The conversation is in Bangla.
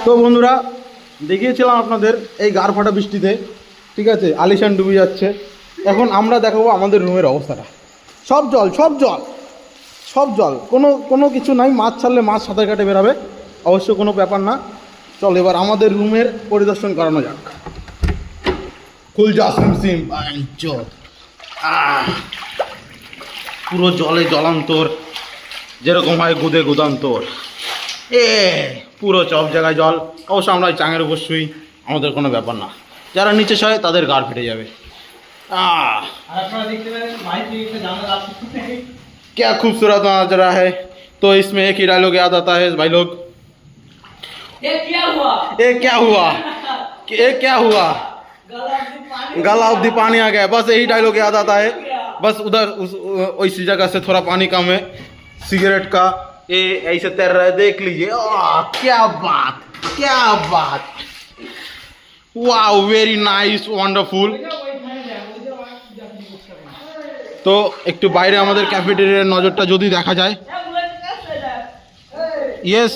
তো বন্ধুরা দেখিয়েছিলাম আপনাদের এই গাড় ফাটা বৃষ্টিতে, ঠিক আছে, আলিশান ডুবে যাচ্ছে। এখন আমরা দেখাবো আমাদের রুমের অবস্থাটা। সব জল সব জল সব জল, কোনো কিছু নাই। মাছ ছাড়লে মাছ সাঁতার কাটে বেরাবে, অবশ্য কোনো ব্যাপার না। চল এবার আমাদের রুমের পরিদর্শন করানো যাক। খুল যা সিম পুরো জলে জলান্তর, যেরকম হয় গুদে গুদান্তর। পুরো সব জায়গায় জল। অবশ্য আমরা চাঙের উপর শুই, আমাদের কোনো ব্যাপার না। যারা নিচে শোয় তাদের গাড় ফেটে যাবে। क्या खूबसूरत नजारा है। तो इसमें एक ही डायलॉग याद आता है भाई लोग, ये क्या हुआ ये क्या हुआ, गला अवधि पानी आ गया। बस यही डायलॉग याद आता है। बस उधर उसी जगह से थोड़ा पानी कम है, सिगरेट का ये ऐसे तैर रहा है, देख लीजिए। क्या बात क्या बात, वाओ वेरी नाइस ওয়ান্ডারফুল। তো একটু বাইরে আমাদের ক্যাফেটেরিয়ার নজরটা যদি দেখা যায়। ইয়েস